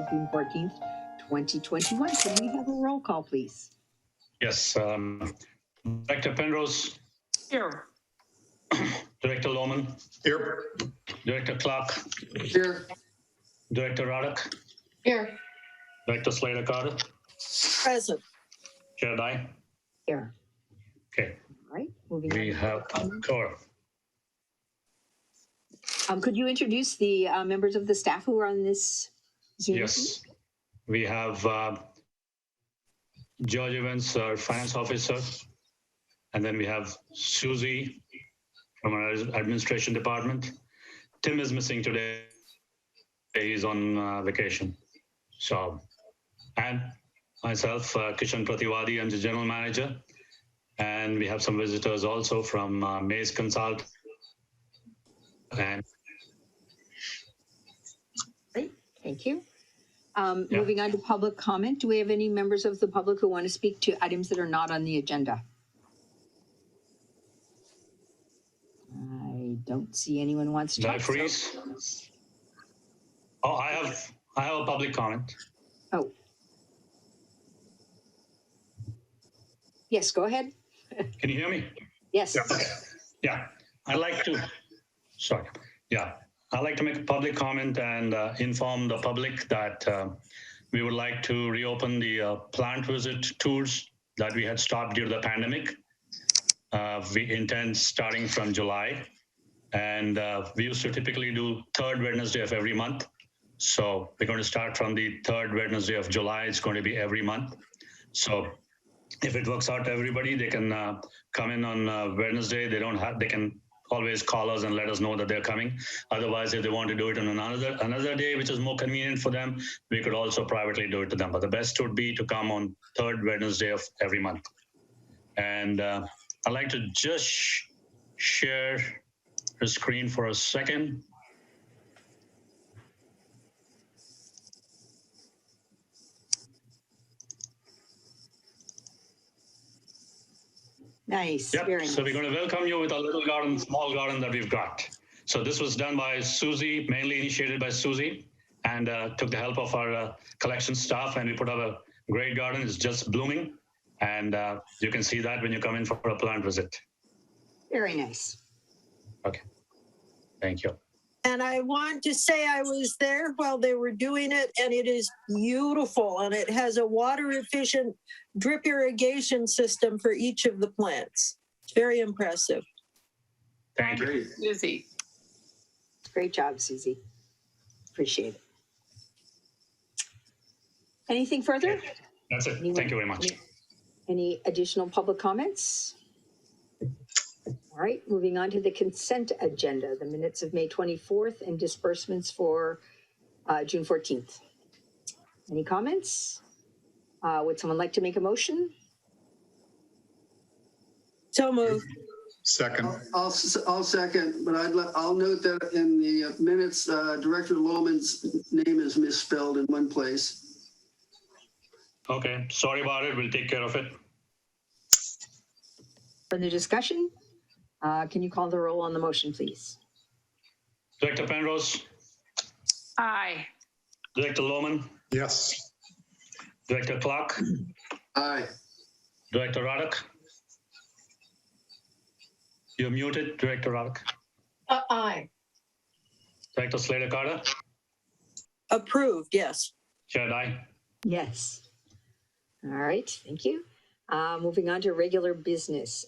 June 14th, 2021. Can we have a roll call, please? Yes. Director Penrose. Here. Director Lohman. Here. Director Clark. Here. Director Radek. Here. Director Slater-Carter. Present. Chair Dye. Here. Okay. All right. Moving We on. have Cora. Could you introduce the members of the staff who are on this Zoom? Yes. We have George Evans, our finance officer. And then we have Susie from our administration department. Tim is missing today. He's on vacation. So, and myself, Kishan Pratiwadi, I'm the general manager. And we have some visitors also from Maze Consult. And Great, thank you. Moving on to public comment. Do we have any members of the public who want to speak to items that are not on the agenda? I don't see anyone wants to Did I talk. freeze? Oh, I have a public comment. Oh. Yes, go ahead. Can you hear me? Yes. Okay. Yeah, I'd like to make a public comment and inform the public that we would like to reopen the plant visit tours that we had stopped due to the pandemic. We intend starting from July, and we used to typically do third Wednesday of every month. So we're going to start from the third Wednesday of July. It's going to be every month. So if it works out to everybody, they can come in on Wednesday. They can always call us and let us know that they're coming. Otherwise, if they want to do it on another day, which is more convenient for them, we could also privately do it to them. But the best would be to come on third Wednesday of every month. And I'd like to just share the screen for a second. Nice. Yep. Very nice. So we're going to welcome you with a little garden, small garden that we've got. So this was done by Susie, mainly initiated by Susie, and took the help of our collection staff, and we put up a great garden. It's just blooming, and you can see that when you come in for a plant visit. Very nice. Okay. Thank you. And I want to say I was there while they were doing it, and it is beautiful, and it has a water efficient drip irrigation system for each of the plants. It's very impressive. Thank you. Great. Susie. Great job, Susie. Appreciate it. Anything further? That's it. Thank you very much. Any additional public comments? All right, moving on to the consent agenda, the minutes of May 24th and disbursements for June 14th. Any comments? Would someone like to make a motion? So moved. Second. I'll second, but I'll note that in the minutes, Director Lohman's name is misspelled in one place. Okay. Sorry about it. We'll take care of it. Further discussion? Can you call the roll on the motion, please? Director Penrose. Aye. Director Lohman. Yes. Director Clark. Aye. Director Radek. You're muted, Director Radek. Aye. Director Slater-Carter. Approved, yes. Chair Dye. Yes. All right, thank you. Moving on to regular business.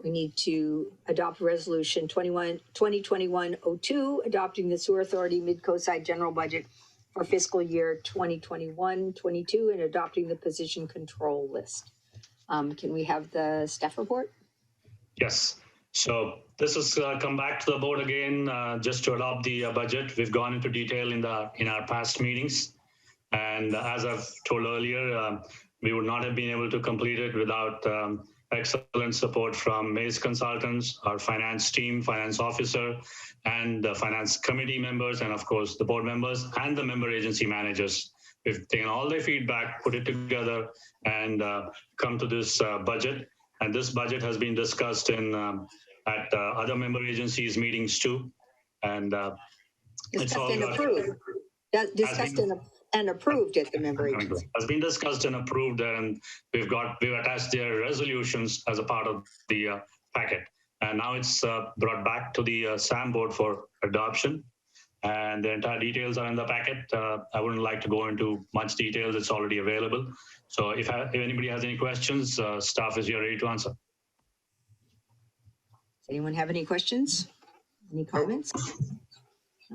We need to adopt resolution 2021-02, adopting the Sewer Authority Midcoastside general budget for fiscal year 2021-22 and adopting the position control list. Can we have the staff report? Yes. So this has come back to the board again, just to adopt the budget. We've gone into detail in our past meetings. And as I've told earlier, we would not have been able to complete it without excellent support from Maze consultants, our finance team, finance officer, and the finance committee members, and of course the board members and the member agency managers. We've taken all their feedback, put it together, and come to this budget. And this budget has been discussed at other member agencies meetings too. And Discussed and approved. Discussed and and approved at the member agency. Has been discussed and approved, and we've attached their resolutions as a part of the packet. And now it's brought back to the SAM board for adoption. And the entire details are in the packet. I wouldn't like to go into much details. It's already available. So if anybody has any questions, staff is here ready to answer. Does anyone have any questions? Any comments?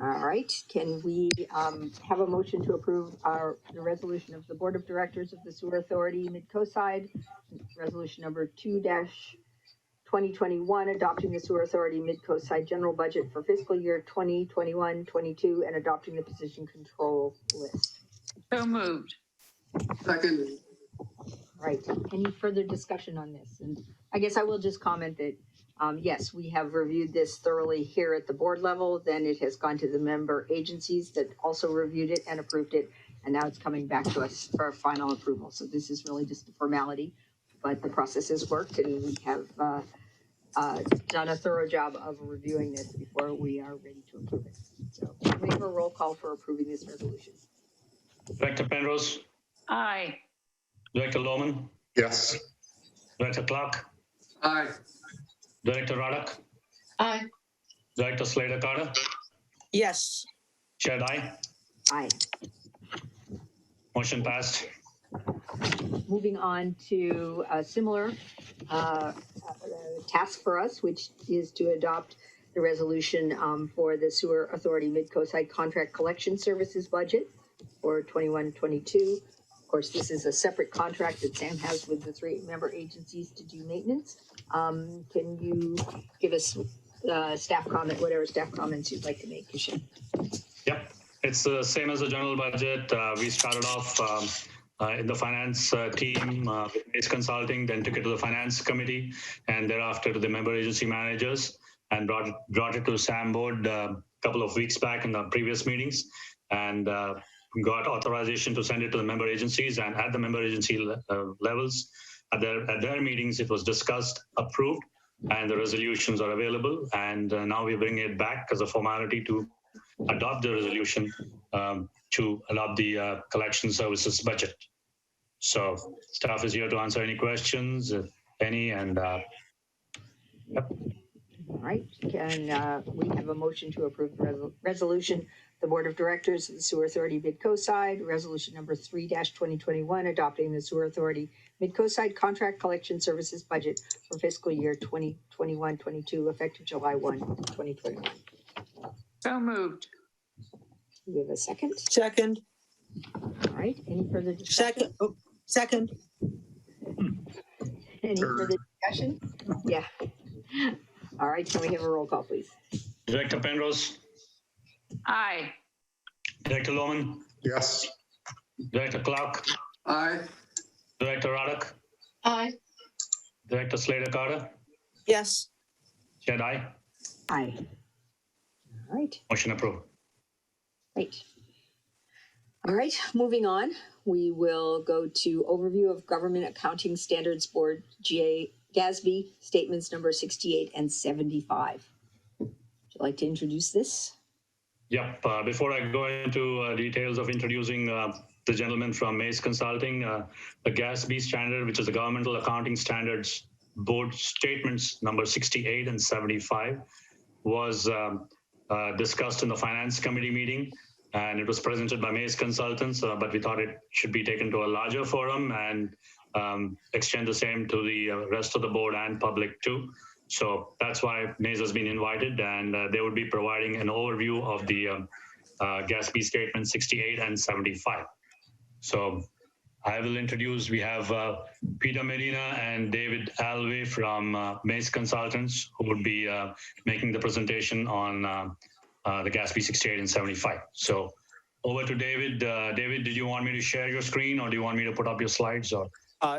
All right, can we have a motion to approve the resolution of the Board of Directors of the Sewer Authority Midcoastside, resolution number 2-2021, adopting the Sewer Authority Midcoastside general budget for fiscal year 2021-22 and adopting the position control list. So moved. Second. Right, any further discussion on this? And I guess I will just comment that yes, we have reviewed this thoroughly here at the board level. Then it has gone to the member agencies that also reviewed it and approved it. And now it's coming back to us for final approval. So this is really just a formality, but the process has worked and we have done a thorough job of reviewing this before we are ready to approve it. So we have a roll call for approving this resolution. Director Penrose? Aye. Director Lohman? Yes. Director Clark? Aye. Director Radek? Aye. Director Slater-Carter? Yes. Chair Dye? Aye. Motion passed. Moving on to a similar task for us, which is to adopt the resolution for the Sewer Authority Midcoastside Contract Collection Services budget for 21-22. Of course, this is a separate contract that Sam has with the 3 member agencies to do maintenance. Can you give us staff comment, whatever staff comments you'd like to make, Kishan? Yep, it's the same as the general budget. We started off in the finance team with Mace Consulting, then took it to the finance committee, and thereafter to the member agency managers, and brought it to SAM board a couple of weeks back in the previous meetings, and got authorization to send it to the member agencies. And at the member agency levels, at their meetings, it was discussed, approved, and the resolutions are available. And now we bring it back as a formality to adopt the resolution to adopt the collection services budget. So staff is here to answer any questions, if any, and yep. All right, can we have a motion to approve the resolution? The Board of Directors of the Sewer Authority Midcoastside, resolution number 3-2021, adopting the Sewer Authority Midcoastside Contract Collection Services budget for fiscal year 2021-22, effective July 1, 2021. So moved. Do we have a second? Second. All right, any further discussion? Second. Oh, second. Any further discussion? Yeah. All right, can we have a roll call, please? Director Penrose? Aye. Director Lohman? Yes. Director Clark? Aye. Director Radek? Aye. Director Slater-Carter? Yes. Chair Dye? Aye. All right, Motion approved. great. All right, moving on, we will go to overview of Government Accounting Standards Board GASB statements number 68 and 75. Would you like to introduce this? Yep. Before I go into details of introducing the gentleman from Mace Consulting, the GASB standard, which is the Governmental Accounting Standards Board statements number 68 and 75, was discussed in the Finance Committee meeting, and it was presented by Mace Consultants, but we thought it should be taken to a larger forum and extend the same to the rest of the board and public too. So that's why Mace has been invited, and they would be providing an overview of the GASB statement 68 and 75. So I will introduce, we have Peter Medina and David Alve from Mace Consultants, who would be making the presentation on the GASB 68 and 75. So over to David. David, did you want me to share your screen, or do you want me to put up your slides? Or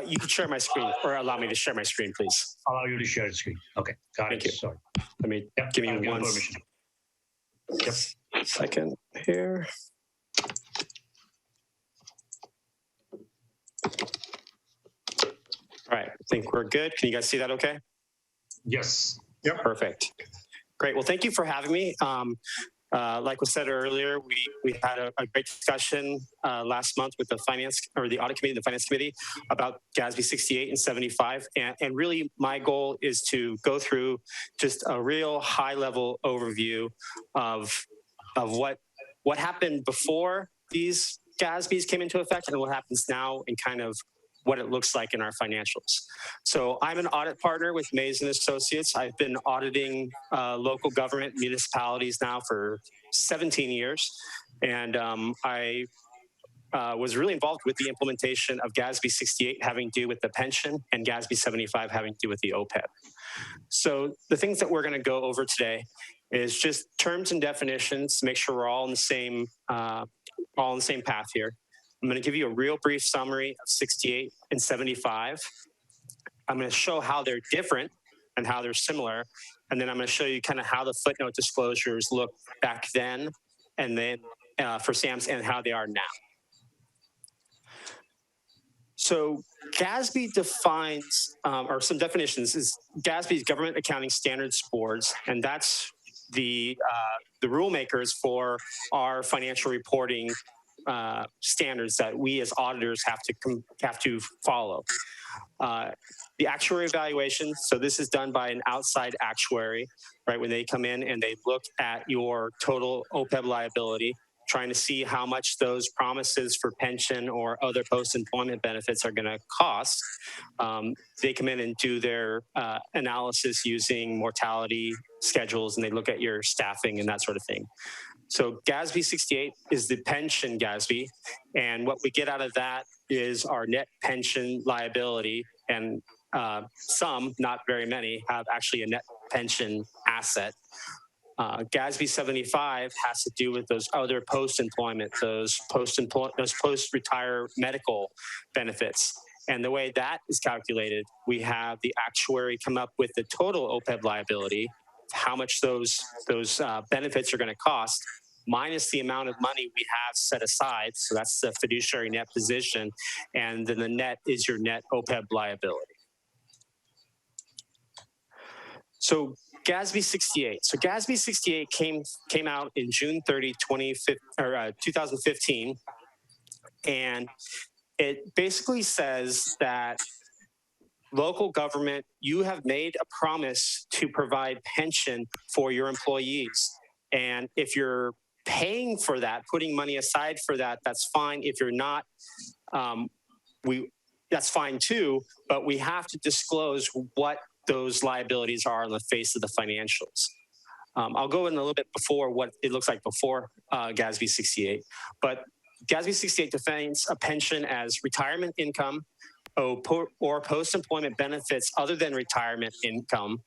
You can share my screen, or allow me to share my screen, please. allow you to share the screen. Okay, got Thank it. you. Sorry. Let me Yep, give I'll me give one permission. Yep. second here. All right, I think we're good. Can you guys see that okay? Yes. Perfect. Great. Well, thank you for having me. Like was said earlier, we had a great discussion last month with the the audit committee, the finance committee, about GASB 68 and 75. And really my goal is to go through just a real high level overview of what happened before these GASBs came into effect and what happens now and kind of what it looks like in our financials. So I'm an audit partner with Mays & Associates. I've been auditing local government municipalities now for 17 years. And I was really involved with the implementation of GASB 68 having to do with the pension and GASB 75 having to do with the OPEB. So the things that we're going to go over today is just terms and definitions to make sure we're all on the same path here. I'm going to give you a real brief summary of 68 and 75. I'm going to show how they're different and how they're similar. And then I'm going to show you kind of how the footnote disclosures look back then and then for SAMs and how they are now. So GASB defines, or some definitions, is GASB is Government Accounting Standards Boards, and that's the rule makers for our financial reporting standards that we as auditors have to follow. The actuary evaluation, so this is done by an outside actuary, right? When they come in and they look at your total OPEB liability, trying to see how much those promises for pension or other post-employment benefits are going to cost. They come in and do their analysis using mortality schedules, and they look at your staffing and that sort of thing. So GASB 68 is the pension GASB, and what we get out of that is our net pension liability, and some, not very many, have actually a net pension asset. GASB 75 has to do with those other post-employment, those post-retire medical benefits. And the way that is calculated, we have the actuary come up with the total OPEB liability, how much those benefits are going to cost, minus the amount of money we have set aside. So that's the fiduciary net position. And then the net is your net OPEB liability. So GASB 68. So GASB 68 came out in June 30, 2015. And it basically says that local government, you have made a promise to provide pension for your employees. And if you're paying for that, putting money aside for that, that's fine. If you're not, that's fine too, but we have to disclose what those liabilities are on the face of the financials. I'll go in a little bit before what it looks like before GASB 68, but GASB 68 defines a pension as retirement income or post-employment benefits other than retirement income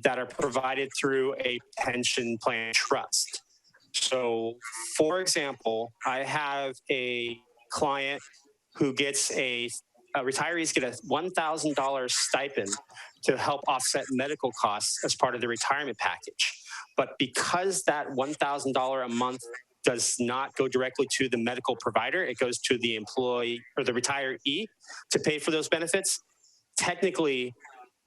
that are provided through a pension plan trust. So, for example, I have a client who gets retirees get a $1,000 stipend to help offset medical costs as part of the retirement package. But because that $1,000 a month does not go directly to the medical provider, it goes to the employee or the retiree to pay for those benefits. Technically,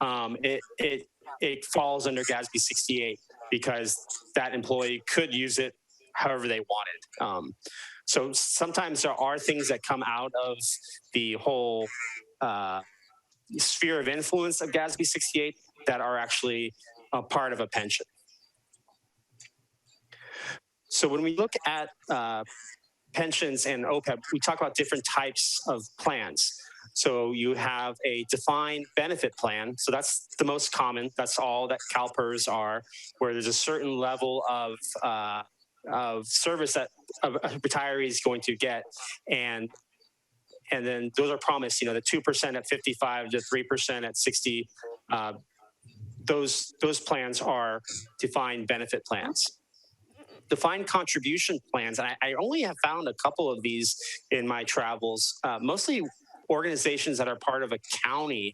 it falls under GASB 68 because that employee could use it however they wanted. So sometimes there are things that come out of the whole sphere of influence of GASB 68 that are actually a part of a pension. So when we look at pensions and OPEB, we talk about different types of plans. So you have a defined benefit plan. So that's the most common. That's all that CalPERS are, where there's a certain level of service that a retiree is going to get. And then those are promised, the 2% at 55 to 3% at 60. Those plans are defined benefit plans. Defined contribution plans, and I only have found a couple of these in my travels, mostly organizations that are part of a county,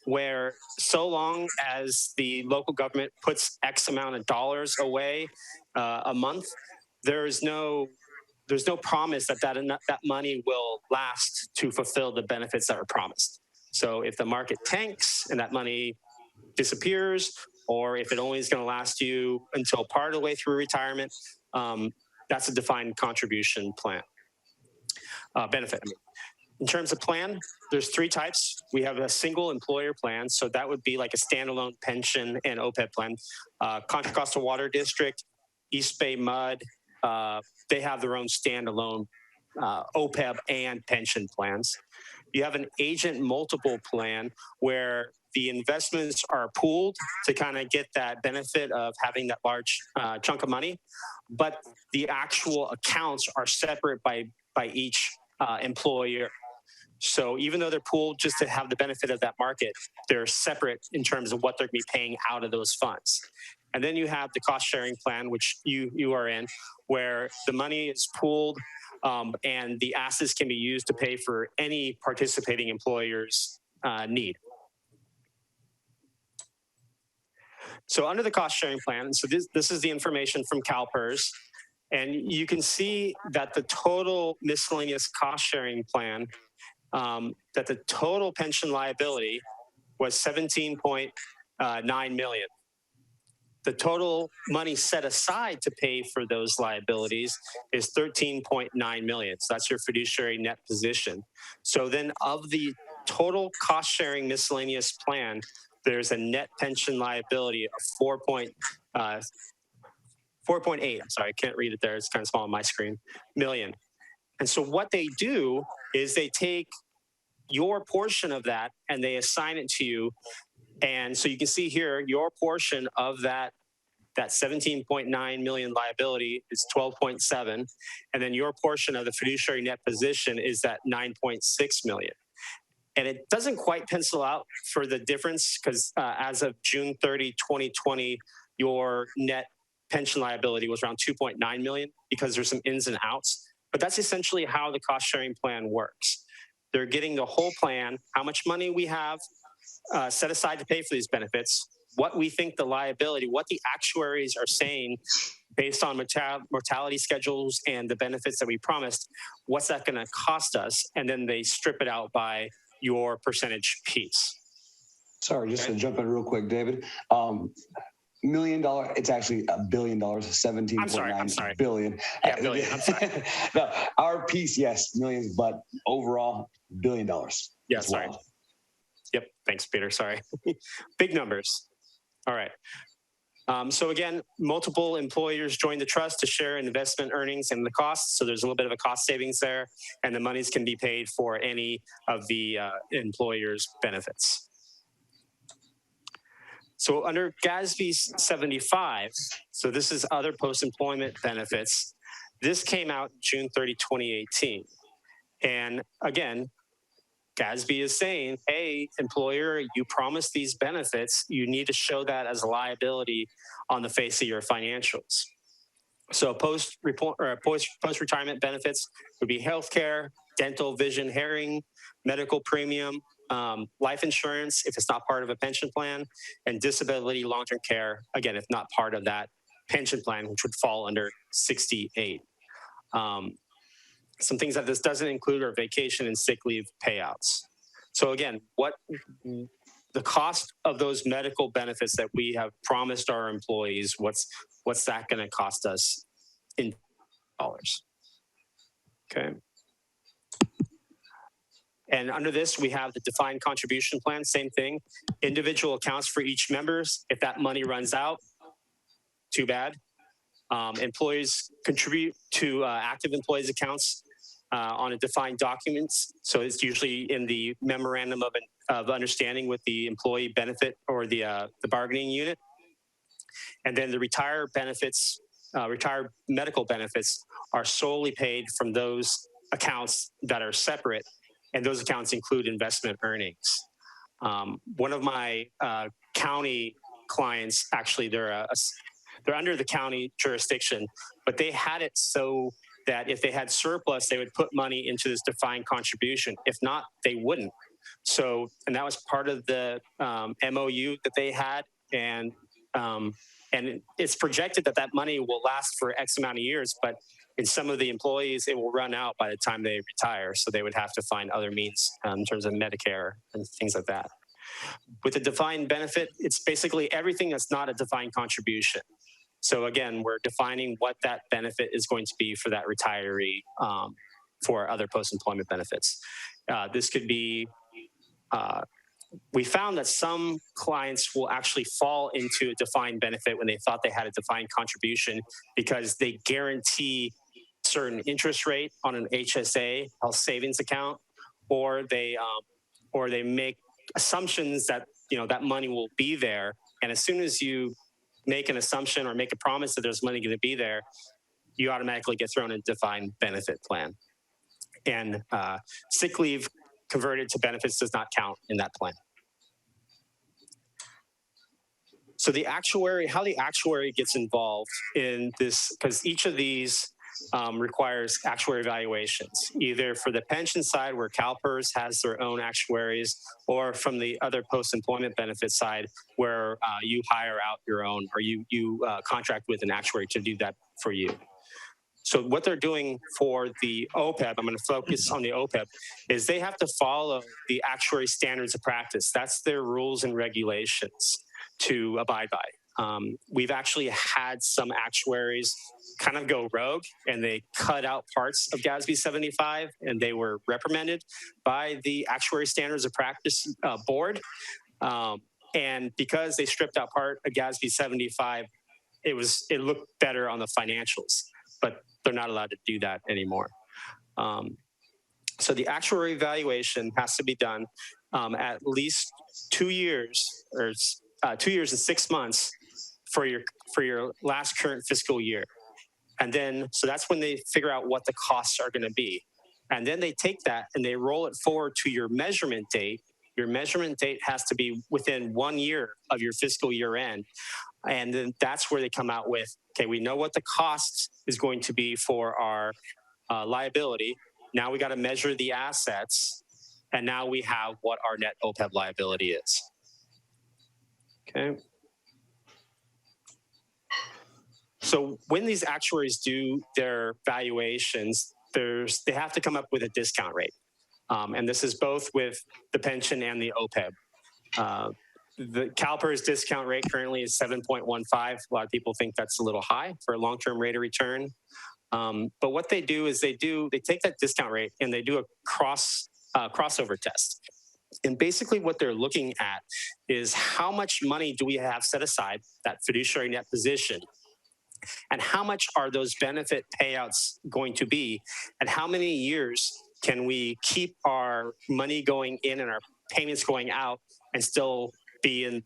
where so long as the local government puts X amount of dollars away a month, there's no promise that money will last to fulfill the benefits that are promised. So if the market tanks and that money disappears, or if it only is going to last you until part of the way through retirement, that's a defined contribution plan, benefit. I mean. In terms of plan, there's 3 types. We have a single employer plan, so that would be like a standalone pension and OPEB plan. Contra Costa Water District, East Bay Mud, they have their own standalone OPEB and pension plans. You have an agent multiple plan where the investments are pooled to kind of get that benefit of having that large chunk of money, but the actual accounts are separate by each employer. So even though they're pooled just to have the benefit of that market, they're separate in terms of what they're going to be paying out of those funds. And then you have the cost sharing plan, which you are in, where the money is pooled and the assets can be used to pay for any participating employer's need. So under the cost sharing plan, so this is the information from CalPERS, and you can see that the total miscellaneous cost sharing plan, that the total pension liability was 17.9 million. The total money set aside to pay for those liabilities is 13.9 million. So that's your fiduciary net position. So then of the total cost sharing miscellaneous plan, there's a net pension liability of 4.8. I'm sorry, I can't read it there. It's kind of small on my screen. Million. And so what they do is they take your portion of that and they assign it to you. And so you can see here, your portion of that 17.9 million liability is 12.7. And then your portion of the fiduciary net position is that 9.6 million. And it doesn't quite pencil out for the difference because as of June 30, 2020, your net pension liability was around 2.9 million because there's some ins and outs. But that's essentially how the cost sharing plan works. They're getting the whole plan, how much money we have set aside to pay for these benefits, what we think the liability, what the actuaries are saying based on mortality schedules and the benefits that we promised, what's that going to cost us? And then they strip it out by your percentage piece. Sorry, just to jump in real quick, David. $1 million, it's actually $1 billion, 17.9 billion. Yeah, billion, I'm sorry. No, our piece, yes, millions, but overall, $1 billion. Yeah, sorry. Well. Yep, thanks, Peter, sorry. Big numbers. All right. So again, multiple employers join the trust to share in investment earnings and the costs. So there's a little bit of a cost savings there, and the monies can be paid for any of the employer's benefits. So under GASB 75, so this is other post-employment benefits. This came out June 30, 2018. And again, GASB is saying, hey, employer, you promised these benefits. You need to show that as a liability on the face of your financials. So post-retirement benefits would be healthcare, dental, vision, hearing, medical premium, life insurance, if it's not part of a pension plan, and disability long-term care, again, if not part of that pension plan, which would fall under 68. Some things that this doesn't include are vacation and sick leave payouts. So again, what the cost of those medical benefits that we have promised our employees, what's that going to cost us in dollars? Okay. And under this, we have the defined contribution plan, same thing. Individual accounts for each members. If that money runs out, too bad. Employees contribute to active employees accounts on a defined documents. So it's usually in the memorandum of understanding with the employee benefit or the bargaining unit. And then the retired benefits, retired medical benefits are solely paid from those accounts that are separate. And those accounts include investment earnings. One of my county clients, actually, they're under the county jurisdiction, but they had it so that if they had surplus, they would put money into this defined contribution. If not, they wouldn't. So, and that was part of the MOU that they had. And it's projected that that money will last for X amount of years, but in some of the employees, it will run out by the time they retire. So they would have to find other means in terms of Medicare and things like that. With a defined benefit, it's basically everything that's not a defined contribution. So again, we're defining what that benefit is going to be for that retiree for other post-employment benefits. This could be, we found that some clients will actually fall into a defined benefit when they thought they had a defined contribution because they guarantee certain interest rate on an HSA, health savings account, or they make assumptions that that money will be there. And as soon as you make an assumption or make a promise that there's money going to be there, you automatically get thrown in a defined benefit plan. And sick leave converted to benefits does not count in that plan. So the actuary, how the actuary gets involved in this, because each of these requires actuary evaluations, either for the pension side where CalPERS has their own actuaries, or from the other post-employment benefit side where you hire out your own, or you contract with an actuary to do that for you. So what they're doing for the OPEB, I'm going to focus on the OPEB, is they have to follow the actuary standards of practice. That's their rules and regulations to abide by. We've actually had some actuaries kind of go rogue, and they cut out parts of GASB 75, and they were reprimanded by the Actuary Standards of Practice Board. And because they stripped out part of GASB 75, it looked better on the financials, but they're not allowed to do that anymore. So the actuary evaluation has to be done at least 2 years, or 2 years and 6 months for your last current fiscal year. And then, so that's when they figure out what the costs are going to be. And then they take that and they roll it forward to your measurement date. Your measurement date has to be within 1 year of your fiscal year end. And then that's where they come out with, okay, we know what the cost is going to be for our liability. Now we got to measure the assets. And now we have what our net OPEB liability is. Okay. So when these actuaries do their valuations, they have to come up with a discount rate. And this is both with the pension and the OPEB. The CalPERS discount rate currently is 7.15. A lot of people think that's a little high for a long-term rate of return. But what they do is they take that discount rate and they do a crossover test. And basically what they're looking at is how much money do we have set aside, that fiduciary net position, and how much are those benefit payouts going to be, and how many years can we keep our money going in and our payments going out and still be in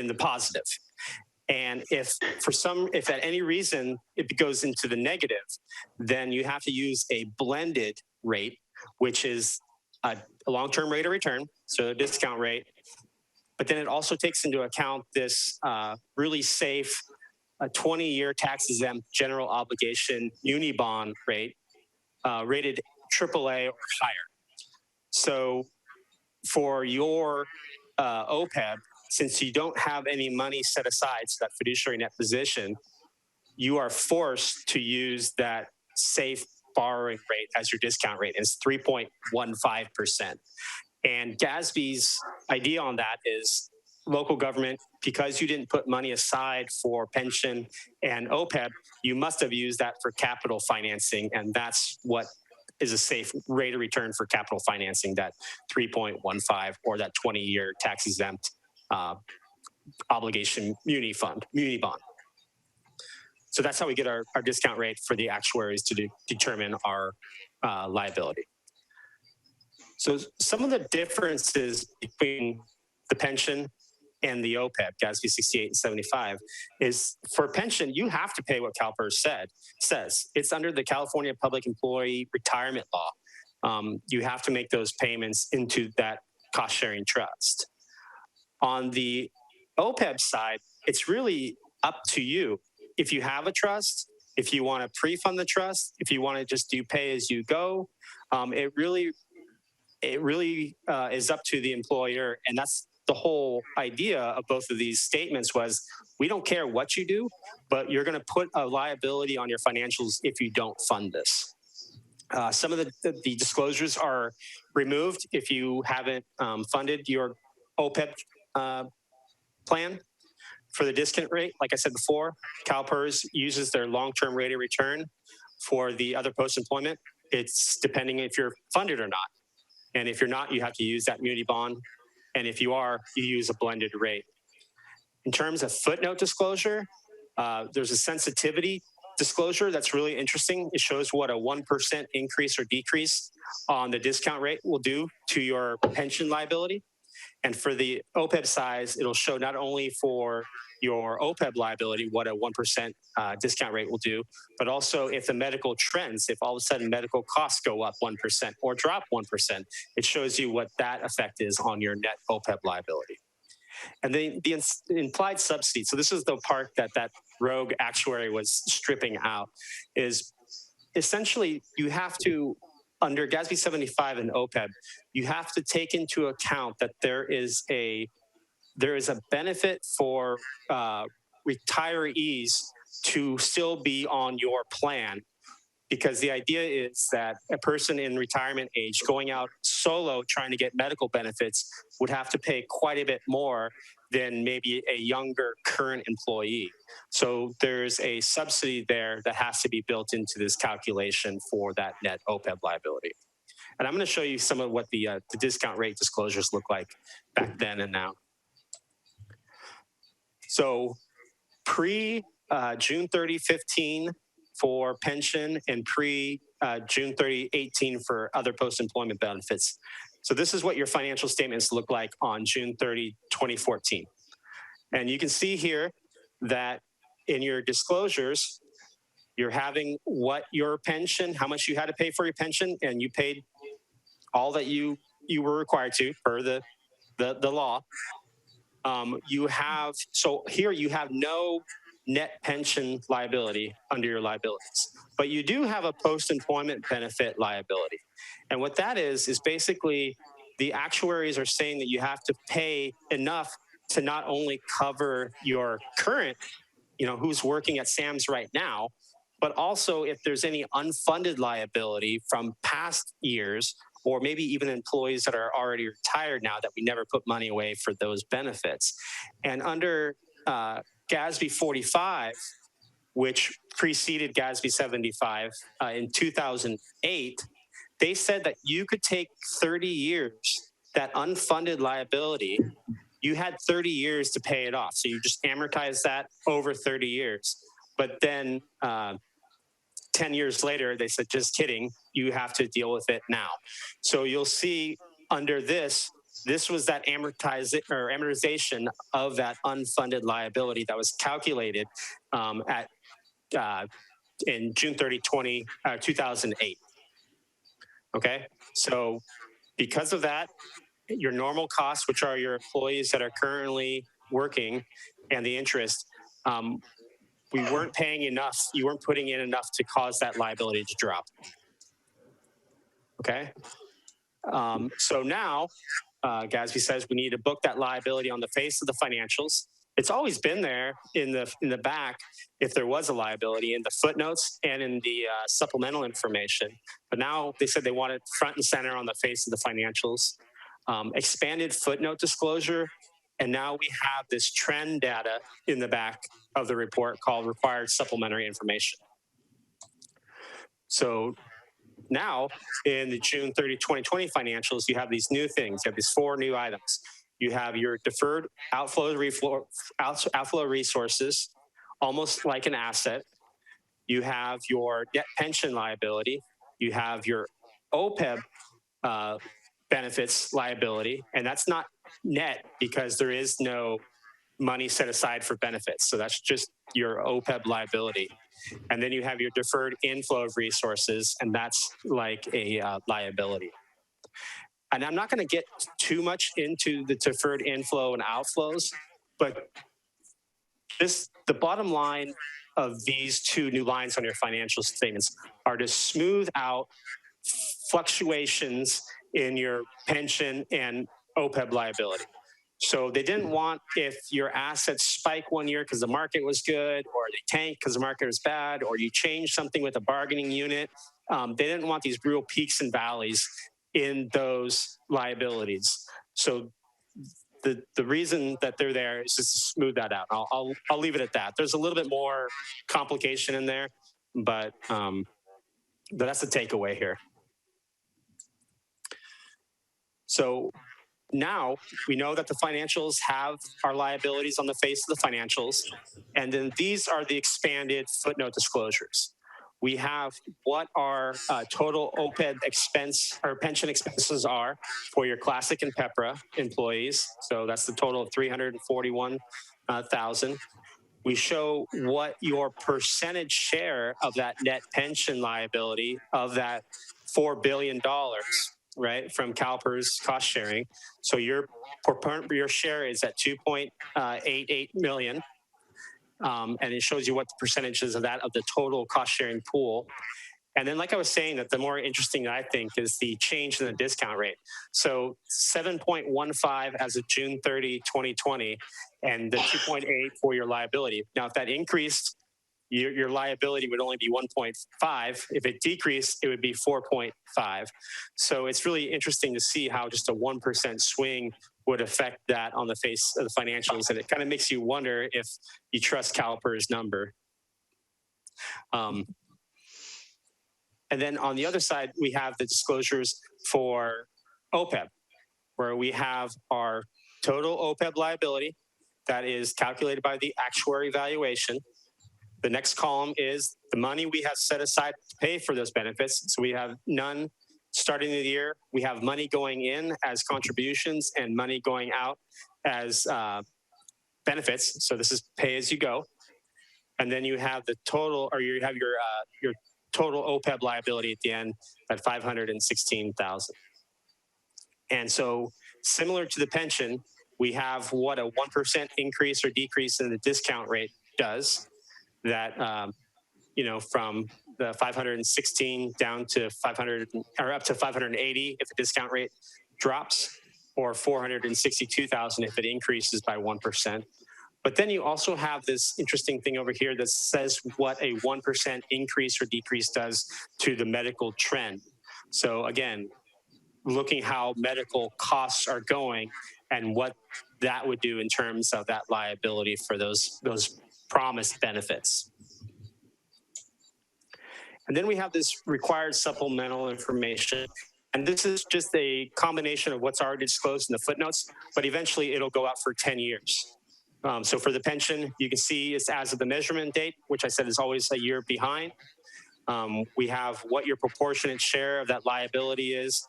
the positive. And if at any reason it goes into the negative, then you have to use a blended rate, which is a long-term rate of return, so a discount rate. But then it also takes into account this really safe 20-year tax-exempt general obligation muni bond rate, rated AAA or higher. So for your OPEB, since you don't have any money set aside, so that fiduciary net position, you are forced to use that safe borrowing rate as your discount rate. It's 3.15%. And GASB's idea on that is local government, because you didn't put money aside for pension and OPEB, you must have used that for capital financing. And that's what is a safe rate of return for capital financing, that 3.15 or that 20-year tax-exempt obligation muni bond. So that's how we get our discount rate for the actuaries to determine our liability. So some of the differences between the pension and the OPEB, GASB 68 and 75, is for pension, you have to pay what CalPERS says. It's under the California Public Employee Retirement Law. You have to make those payments into that cost-sharing trust. On the OPEB side, it's really up to you. If you have a trust, if you want to pre-fund the trust, if you want to just do pay-as-you-go, it really is up to the employer. And that's the whole idea of both of these statements was, we don't care what you do, but you're going to put a liability on your financials if you don't fund this. Some of the disclosures are removed if you haven't funded your OPEB plan. For the discount rate, like I said before, CalPERS uses their long-term rate of return. For the other post-employment, it's depending if you're funded or not. And if you're not, you have to use that muni bond. And if you are, you use a blended rate. In terms of footnote disclosure, there's a sensitivity disclosure that's really interesting. It shows what a 1% increase or decrease on the discount rate will do to your pension liability. And for the OPEB size, it'll show not only for your OPEB liability what a 1% discount rate will do, but also if the medical trends, if all of a sudden medical costs go up 1% or drop 1%, it shows you what that effect is on your net OPEB liability. And then the implied subsidy, so this is the part that that rogue actuary was stripping out, is essentially you have to, under GASB 75 and OPEB, you have to take into account that there is a benefit for retirees to still be on your plan, because the idea is that a person in retirement age going out solo trying to get medical benefits would have to pay quite a bit more than maybe a younger current employee. So there's a subsidy there that has to be built into this calculation for that net OPEB liability. And I'm going to show you some of what the discount rate disclosures look like back then and now. So pre June 30, 15 for pension and pre June 30, 18 for other post-employment benefits. So this is what your financial statements look like on June 30, 2014. And you can see here that in your disclosures, you're having what your pension, how much you had to pay for your pension, and you paid all that you were required to per the law. You have, so here you have no net pension liability under your liabilities, but you do have a post-employment benefit liability. And what that is basically the actuaries are saying that you have to pay enough to not only cover your current, who's working at Sam's right now, but also if there's any unfunded liability from past years, or maybe even employees that are already retired now that we never put money away for those benefits. And under GASB 45, which preceded GASB 75 in 2008, they said that you could take 30 years, that unfunded liability, you had 30 years to pay it off. So you just amortize that over 30 years. But then 10 years later, they said, just kidding, you have to deal with it now. So you'll see under this was that amortization of that unfunded liability that was calculated in June 30, 2008. Okay, so because of that, your normal costs, which are your employees that are currently working, and the interest, we weren't paying enough. You weren't putting in enough to cause that liability to drop. Okay. So now GASB says we need to book that liability on the face of the financials. It's always been there in the back if there was a liability in the footnotes and in the supplemental information. But now they said they want it front and center on the face of the financials. Expanded footnote disclosure. And now we have this trend data in the back of the report called required supplementary information. So now in the June 30, 2020 financials, you have these new things. You have these 4 new items. You have your deferred outflow resources, almost like an asset. You have your net pension liability. You have your OPEB benefits liability, and that's not net because there is no money set aside for benefits. So that's just your OPEB liability. And then you have your deferred inflow of resources, and that's like a liability. And I'm not going to get too much into the deferred inflow and outflows, but the bottom line of these 2 new lines on your financial statements are to smooth out fluctuations in your pension and OPEB liability. So they didn't want, if your assets spike one year because the market was good, or they tank because the market was bad, or you change something with a bargaining unit, they didn't want these real peaks and valleys in those liabilities. So the reason that they're there is just to smooth that out. I'll leave it at that. There's a little bit more complication in there, but that's the takeaway here. So now we know that the financials have our liabilities on the face of the financials, and then these are the expanded footnote disclosures. We have what our total OPEB expense or pension expenses are for your Classic and PEPRA employees. So that's the total of $341,000. We show what your percentage share of that net pension liability of that $4 billion, right, from CalPERS cost sharing. So your share is at 2.88 million. And it shows you what the percentages of that of the total cost sharing pool. And then, like I was saying, that the more interesting I think is the change in the discount rate. So 7.15 as of June 30, 2020, and the 2.8 for your liability. Now, if that increased, your liability would only be 1.5. If it decreased, it would be 4.5. So it's really interesting to see how just a 1% swing would affect that on the face of the financials. And it kind of makes you wonder if you trust CalPERS number. And then on the other side, we have the disclosures for OPEB, where we have our total OPEB liability that is calculated by the actuary valuation. The next column is the money we have set aside to pay for those benefits. So we have none starting the year. We have money going in as contributions and money going out as benefits. So this is pay as you go. And then you have the total, or you have your total OPEB liability at the end at $516,000. And so similar to the pension, we have what a 1% increase or decrease in the discount rate does. That from the 516 down to 500 or up to 580 if the discount rate drops, or 462,000 if it increases by 1%. But then you also have this interesting thing over here that says what a 1% increase or decrease does to the medical trend. So again, looking how medical costs are going and what that would do in terms of that liability for those promised benefits. And then we have this required supplemental information. And this is just a combination of what's already disclosed in the footnotes, but eventually it'll go out for 10 years. So for the pension, you can see it's as of the measurement date, which I said is always a year behind. We have what your proportionate share of that liability is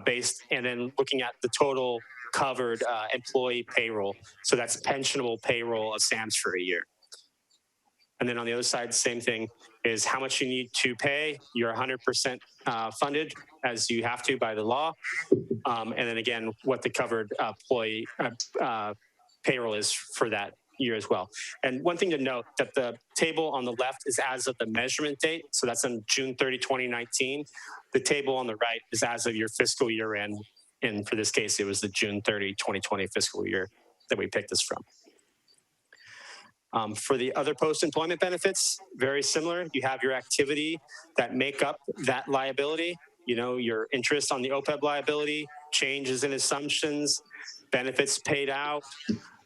based, and then looking at the total covered employee payroll. So that's pensionable payroll of SAMS for a year. And then on the other side, same thing is how much you need to pay. You're 100% funded as you have to by the law. And then again, what the covered employee payroll is for that year as well. And one thing to note that the table on the left is as of the measurement date. So that's on June 30, 2019. The table on the right is as of your fiscal year end. And for this case, it was the June 30, 2020 fiscal year that we picked this from. For the other post-employment benefits, very similar. You have your activity that make up that liability. Your interest on the OPEB liability, changes in assumptions, benefits paid out.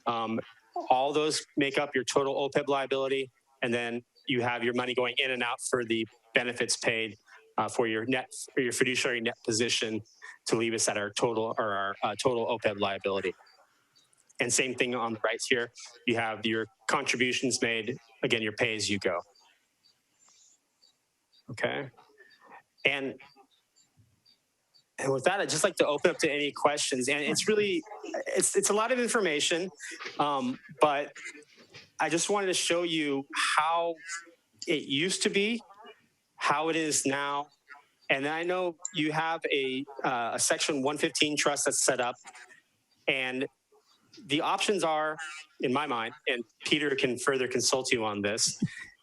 All those make up your total OPEB liability. And then you have your money going in and out for the benefits paid for your fiduciary net position to leave us at our total OPEB liability. And same thing on the right here, you have your contributions made, again, your pay as you go. Okay. And with that, I'd just like to open up to any questions. And it's really, it's a lot of information, but I just wanted to show you how it used to be, how it is now. And I know you have a Section 115 trust that's set up, and the options are, in my mind, and Peter can further consult you on this,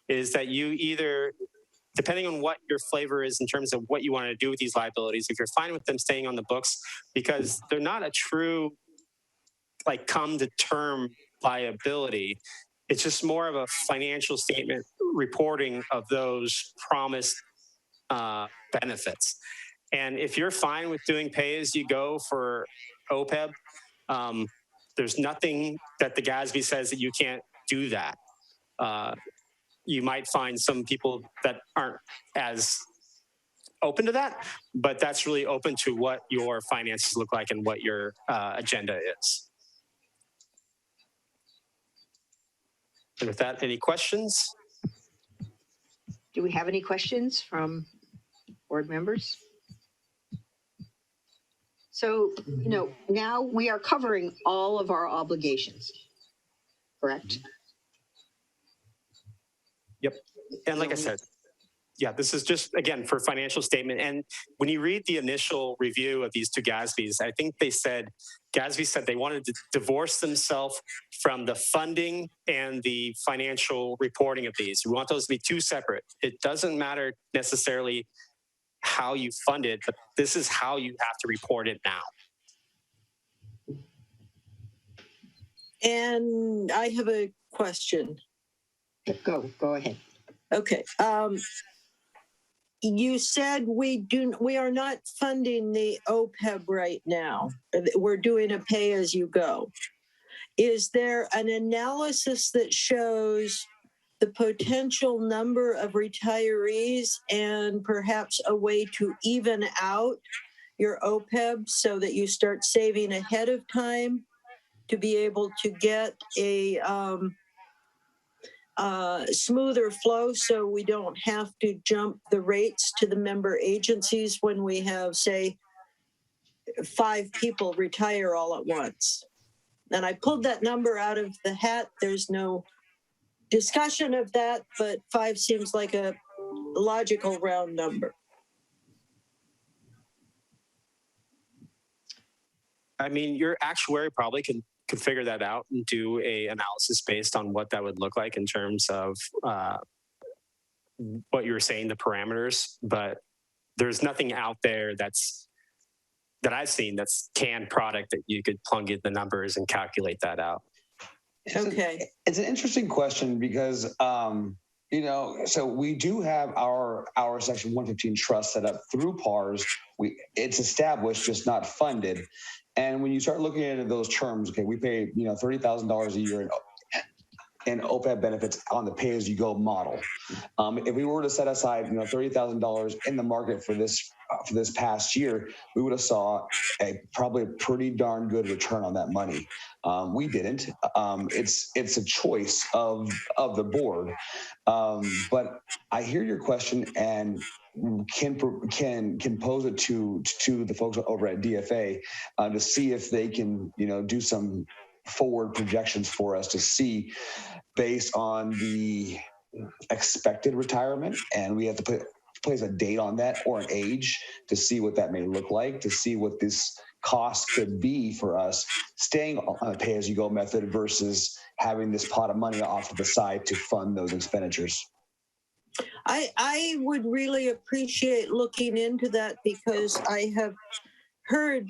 is that you either, depending on what your flavor is in terms of what you want to do with these liabilities, if you're fine with them staying on the books, because they're not a true, come to term liability. It's just more of a financial statement reporting of those promised benefits. And if you're fine with doing pay as you go for OPEB, There's nothing that the GASB says that you can't do that. You might find some people that aren't as open to that, but that's really open to what your finances look like and what your agenda is. And with that, any questions? Do we have any questions from board members? So, now we are covering all of our obligations, correct? Yep. And like I said, yeah, this is just, again, for financial statement. And when you read the initial review of these two GASBs, I think GASB said they wanted to divorce themselves from the funding and the financial reporting of these. We want those to be two separate. It doesn't matter necessarily how you fund it, but this is how you have to report it now. And I have a question. Go ahead. Okay. You said we are not funding the OPEB right now. We're doing a pay as you go. Is there an analysis that shows the potential number of retirees and perhaps a way to even out your OPEB so that you start saving ahead of time to be able to get a smoother flow so we don't have to jump the rates to the member agencies when we have, say, 5 people retire all at once? And I pulled that number out of the hat. There's no discussion of that, but 5 seems like a logical round number. I mean, your actuary probably can figure that out and do a analysis based on what that would look like in terms of what you were saying, the parameters. But there's nothing out there that I've seen that's canned product that you could plug in the numbers and calculate that out. Okay. It's an interesting question because, so we do have our Section 115 trust set up through PARS. It's established, just not funded. And when you start looking into those terms, okay, we pay, $30,000 a year in OPEB benefits on the pay-as-you-go model. If we were to set aside, $30,000 in the market for this past year, we would have saw probably a pretty darn good return on that money. We didn't. It's a choice of the board. But I hear your question and can pose it to the folks over at DFA to see if they can do some forward projections for us to see based on the expected retirement, and we have to place a date on that or an age to see what that may look like, to see what this cost could be for us staying on a pay-as-you-go method versus having this pot of money off to the side to fund those expenditures. I would really appreciate looking into that because I have heard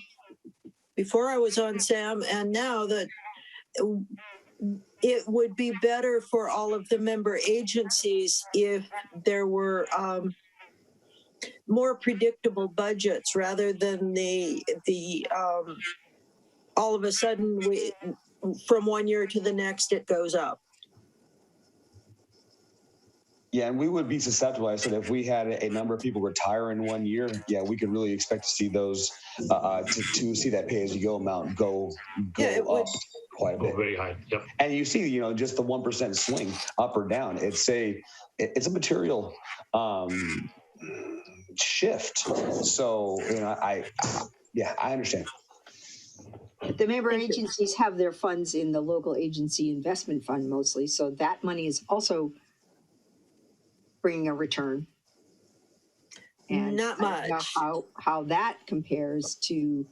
before I was on SAM and now that it would be better for all of the member agencies if there were more predictable budgets rather than the all of a sudden from one year to the next it goes up. Yeah, and we would be susceptible. I said if we had a number of people retire in 1 year, yeah, we could really expect to see those to see that pay-as-you-go amount go up quite a bit. Very high. Yep. And you see, just the 1% swing up or down. It's a material shift. So I understand. The member agencies have their funds in the local agency investment fund mostly, so that money is also bringing a return. And not much. How that compares to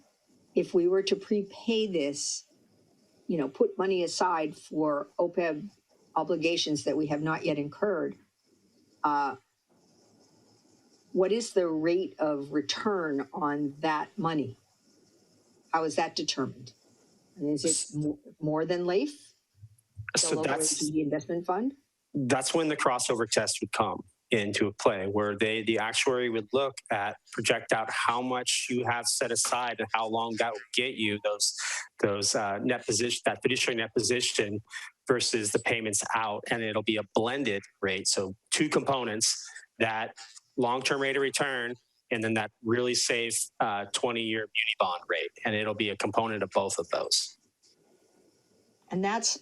if we were to prepay this, put money aside for OPEB obligations that we have not yet incurred. What is the rate of return on that money? How is that determined? And is it more than LAIF? The So local agency investment fund? that's when the crossover test would come. into play, where the actuary would look at, project out how much you have set aside and how long that will get you those net position, that fiduciary net position versus the payments out, and it'll be a blended rate. So two components, that long-term rate of return and then that really safe 20-year muni bond rate, and it'll be a component of both of those. And that's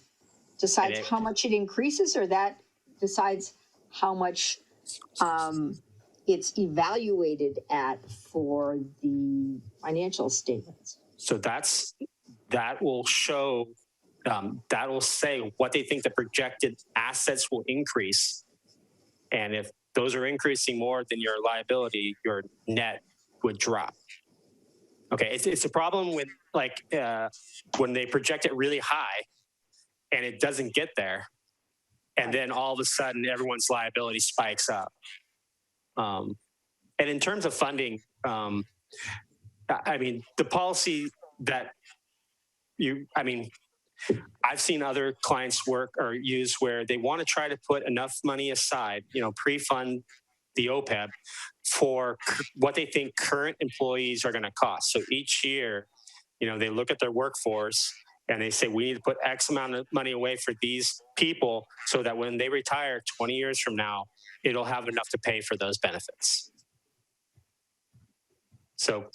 decides how much it increases, or that decides how much it's evaluated at for the financial statements. So that will show, that will say what they think the projected assets will increase. And if those are increasing more than your liability, your net would drop. Okay, it's a problem with when they project it really high and it doesn't get there. And then all of a sudden everyone's liability spikes up. And in terms of funding, I mean, the policy that I've seen other clients work or use where they want to try to put enough money aside, pre-fund the OPEB for what they think current employees are going to cost. So each year, they look at their workforce and they say, we need to put X amount of money away for these people so that when they retire 20 years from now, it'll have enough to pay for those benefits. So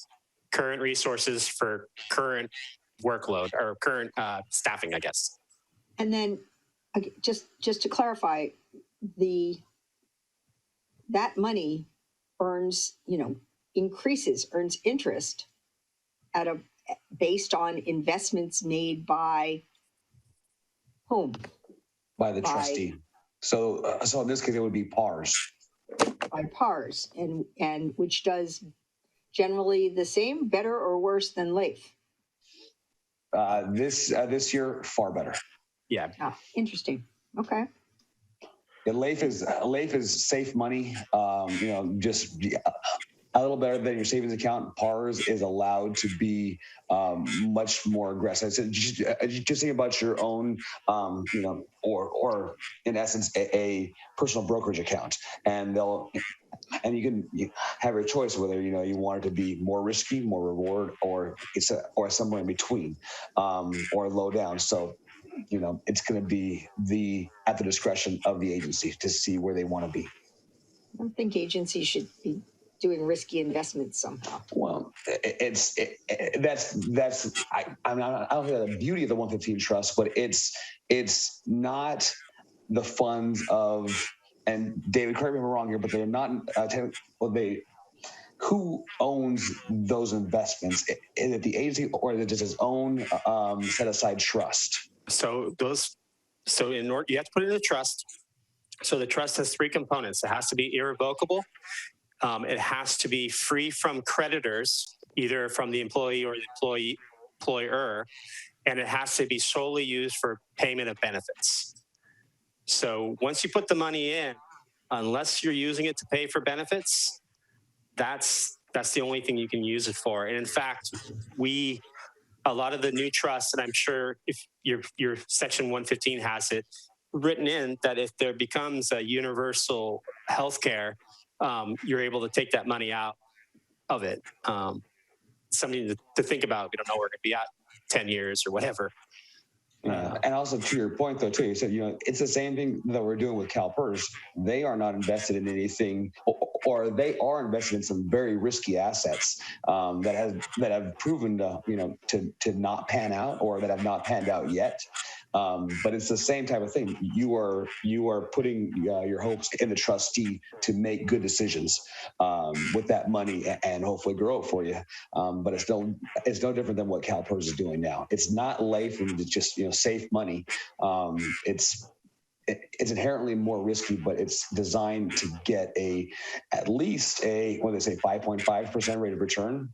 current resources for current workload or current staffing, I guess. And then just to clarify, that money earns interest based on investments made by whom? By the trustee. So in this case, it would be PARS. By PARS, and which does generally the same, better, or worse than LAIF? This year, far better. Yeah. Oh, interesting. Okay. Yeah, LAIF is safe money. Just a little better than your savings account. PARS is allowed to be much more aggressive. So just think about your own, or in essence, a personal brokerage account, and you can have your choice whether you want it to be more risky, more reward, or somewhere in between, or low down. So it's going to be at the discretion of the agency to see where they want to be. I don't think agencies should be doing risky investments somehow. Well, I don't think that's the beauty of the 115 trust, but it's not the funds of, and David, correct me if I'm wrong here, but they're not, who owns those investments? Is it the agency, or is it just its own set aside trust? So in order, you have to put it in a trust. So the trust has three components. It has to be irrevocable. It has to be free from creditors, either from the employee or the employer, and it has to be solely used for payment of benefits. So once you put the money in, unless you're using it to pay for benefits, that's the only thing you can use it for. And in fact, a lot of the new trusts, and I'm sure if your Section 115 has it written in, that if there becomes a universal health care, you're able to take that money out of it. Something to think about. We don't know where we're going to be at 10 years or whatever. And also to your point, though, too, you said, it's the same thing that we're doing with CalPERS. They are not invested in anything, or they are invested in some very risky assets that have proven to not pan out, or that have not panned out yet. But it's the same type of thing. You are putting your hopes in the trustee to make good decisions with that money and hopefully grow it for you. But it's no different than what CalPERS is doing now. It's not life and it's just safe money. It's inherently more risky, but it's designed to get at least a 5.5% rate of return.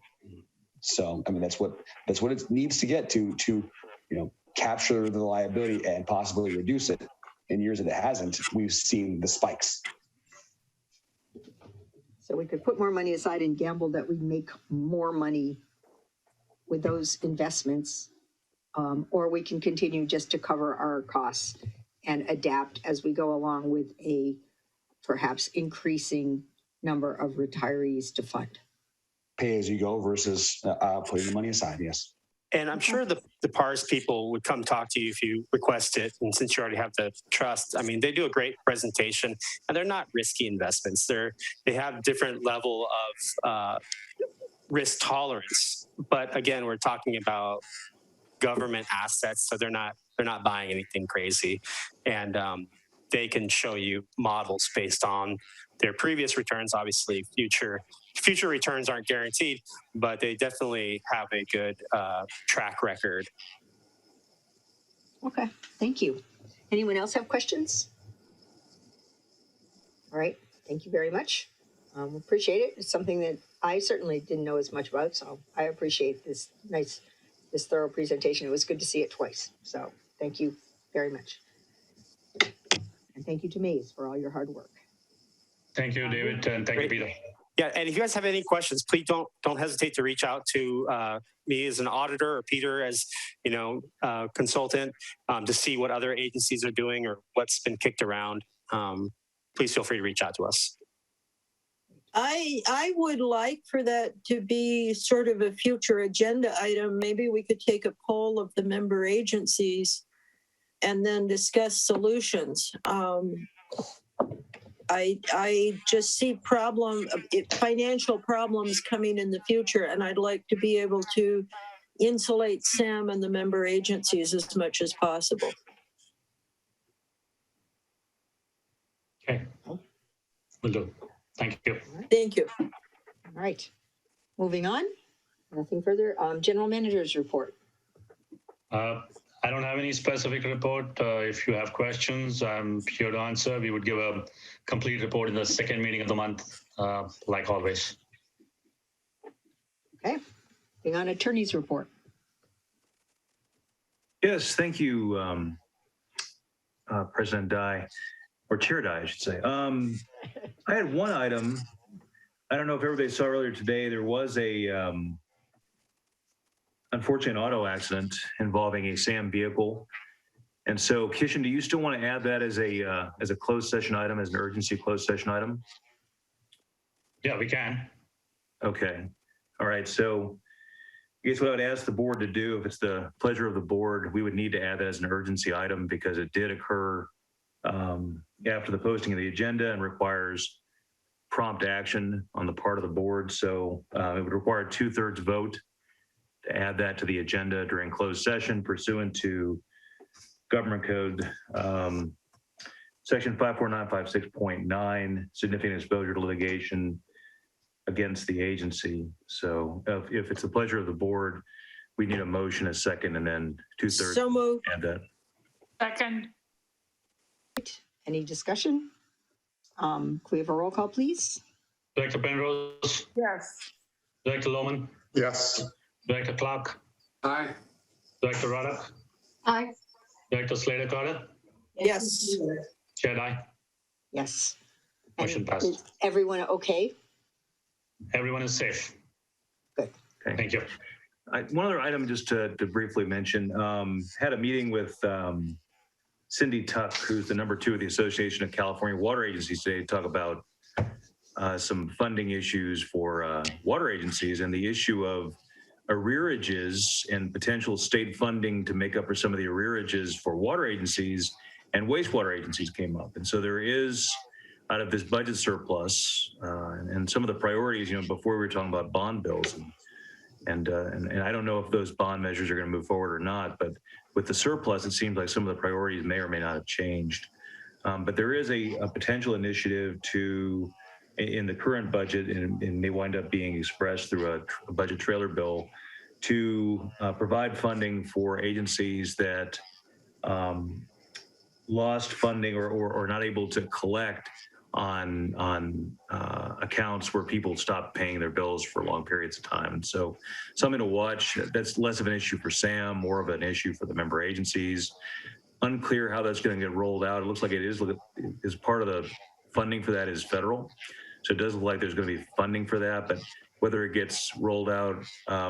So that's what it needs to get to capture the liability and possibly reduce it. In years that it hasn't, we've seen the spikes. So we could put more money aside and gamble that we make more money with those investments, or we can continue just to cover our costs and adapt as we go along with a perhaps increasing number of retirees to fund. Pay as you go versus putting the money aside. Yes. And I'm sure the PARS people would come talk to you if you request it. And since you already have the trust, I mean, they do a great presentation, and they're not risky investments. They have different level of risk tolerance. But again, we're talking about government assets, so they're not buying anything crazy, and they can show you models based on their previous returns. Obviously, future returns aren't guaranteed, but they definitely have a good track record. Okay, thank you. Anyone else have questions? All right, thank you very much. Appreciate it. It's something that I certainly didn't know as much about, so I appreciate this thorough presentation. It was good to see it twice. So thank you very much. And thank you to Maze for all your hard work. Thank you, David, and thank you, Peter. Yeah, and if you guys have any questions, please don't hesitate to reach out to me as an auditor or Peter as consultant to see what other agencies are doing or what's been kicked around. Please feel free to reach out to us. I would like for that to be sort of a future agenda item. Maybe we could take a poll of the member agencies and then discuss solutions. I just see financial problems coming in the future, and I'd like to be able to insulate Sam and the member agencies as much as possible. Okay, will do. Thank you. Thank you. All right, moving on. Nothing further. General Manager's report. I don't have any specific report. If you have questions, I'm here to answer. We would give a complete report in the second meeting of the month, like always. Okay, moving on. Attorney's report. Yes, thank you, President Dye, or Chair Dye, I should say. I had one item. I don't know if everybody saw earlier today, there was a unfortunate auto accident involving a SAM vehicle. And so, Kishan, do you still want to add that as a closed session item, as an urgency closed session item? Yeah, we can. Okay. All right. So I guess what I would ask the board to do, if it's the pleasure of the board, we would need to add that as an urgency item because it did occur after the posting of the agenda and requires prompt action on the part of the board. So it would require a 2/3 vote to add that to the agenda during closed session pursuant to Government Code Section 54956.9, significant exposure to litigation against the agency. So if it's the pleasure of the board, we need a motion, a second, and then 2/3. So moved. Add that. Second. Any discussion? Can we have a roll call, please? Director Penrose, Yes. Director Lohman, Yes. Director Clark, Aye. Director Ruddock, Aye. Director Slater Carter, Yes. Chair Dye. Yes. Motion And passed. is everyone okay? Everyone is safe. Good. Okay. Thank you. One other item just to briefly mention, had a meeting with Cindy Tuck, who's the #2 of the Association of California Water Agencies today, to talk about some funding issues for water agencies and the issue of arrearages and potential state funding to make up for some of the arrearages for water agencies and wastewater agencies came up. And so there is, out of this budget surplus and some of the priorities, before we were talking about bond bills and I don't know if those bond measures are going to move forward or not, but with the surplus, it seems like some of the priorities may or may not have changed. But there is a potential initiative to, in the current budget, and may wind up being expressed through a budget trailer bill, to provide funding for agencies that lost funding or not able to collect on accounts where people stopped paying their bills for long periods of time. And so something to watch. That's less of an issue for SAM, more of an issue for the member agencies. Unclear how that's going to get rolled out. It looks like it is part of the funding for that is federal. So it does look like there's going to be funding for that, but whether it gets rolled out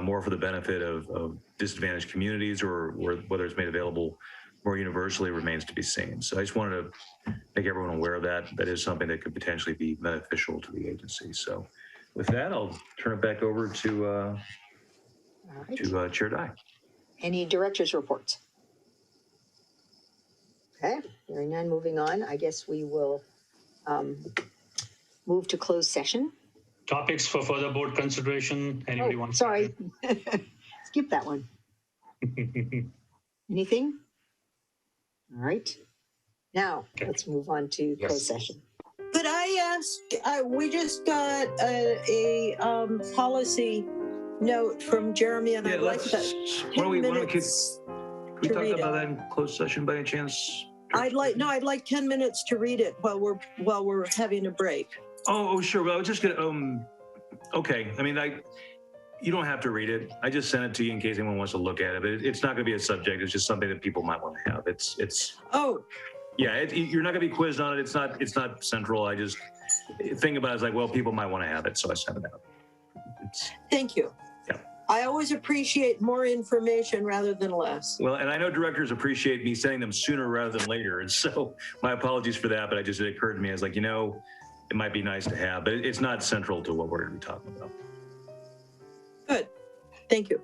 more for the benefit of disadvantaged communities or whether it's made available more universally remains to be seen. So I just wanted to make everyone aware of that. That is something that could potentially be beneficial to the agency. So with that, I'll turn it back over to All right. Chair Dye. Any director's reports? Okay, hearing none, moving on. I guess we will move to closed session. Topics for further board consideration. Anybody Oh, wants? sorry. Skip that one. Anything? All right. Now, let's move on to closed session. Could I ask, we just got a policy note from Jeremy, and I'd like that. Why don't we to talk read about it. that in closed session by any chance? I'd like 10 minutes to read it while we're having a break. Oh, sure. Well, I was just gonna, okay. I mean, you don't have to read it. I just sent it to you in case anyone wants to look at it, but it's not gonna be a subject. It's just something that people might want to have. Oh, Yeah, you're not gonna be quizzed on it. It's not central. I just think about it as like, well, people might want to have it, so I sent it out. thank you. Yeah. I always appreciate more information rather than less. Well, and I know directors appreciate me sending them sooner rather than later, and so my apologies for that. But it occurred to me as like, it might be nice to have, but it's not central to what we're going to be talking about. Good. Thank you.